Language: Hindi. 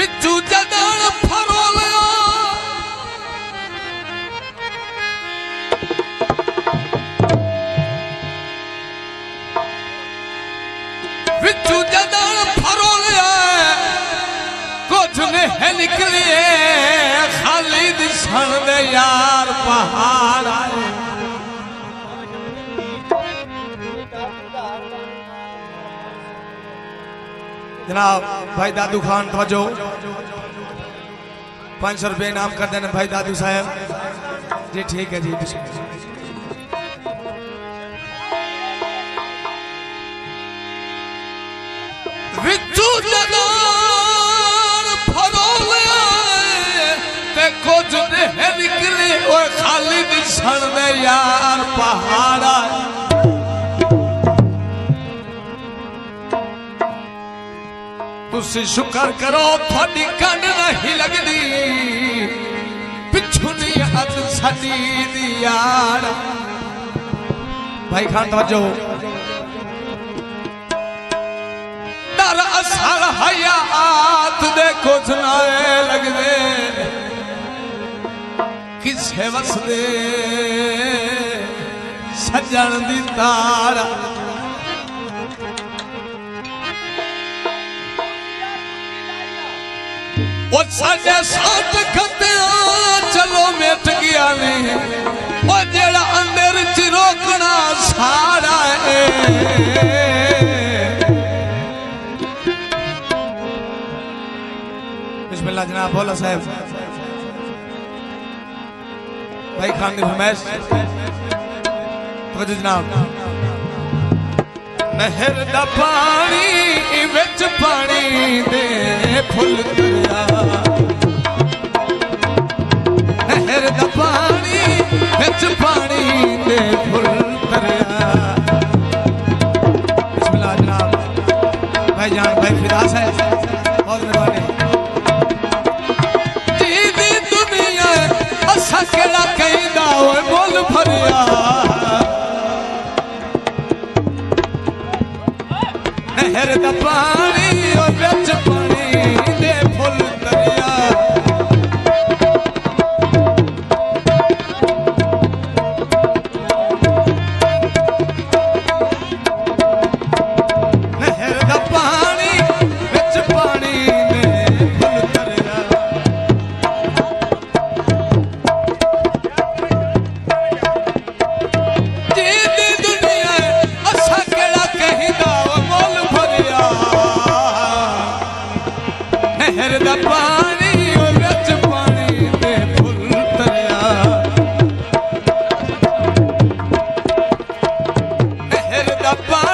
विचू जदण फरोलिया विचू जदण फरोलिया कुछ नहीं निकले खाली दिसण दे यार पहाड़ आए जनाब भाई दादू खान तवज्जो 500 रुपये इनाम कर देना भाई दादू साहब जी ठीक है जी विचू जगान फरोलिया ते कुछ नहीं निकले ओए खाली दिसण दे यार पहाड़ा तुसी शुक्र करो थोड़ी कंड नहीं लगदी पिछू नहीं अद सदी दी यार भाई खान तवज्जो दर असल हयात दे कुछ ना लगदे किसे वसदे सजन दी तार वो साढ़े साथ खतिया चलो मिट गया ने वो जेड़ा अंदर च रोकना सारा है बिस्मिल्लाह जनाब बोला साहब भाई खान दी फरमाइश तो जनाब नहर दा पानी विच पानी दे फुल दरिया नहर दा पानी विच पानी दे फुल दरिया बिस्मिल्लाह जनाब भाई जान भाई फिदा साहब बहुत मेहरबानी जी दुनिया असा केड़ा कहंदा ओए मुल भरिया नहर दा पानी और बिच पानी दे फुल दरिया नहर दा पानी बिच पानी दे फुल दरिया जी दुनिया असा केड़ा कहंदा नहर दा पानी और बिच पानी दे फुल दरिया नहर दा पानी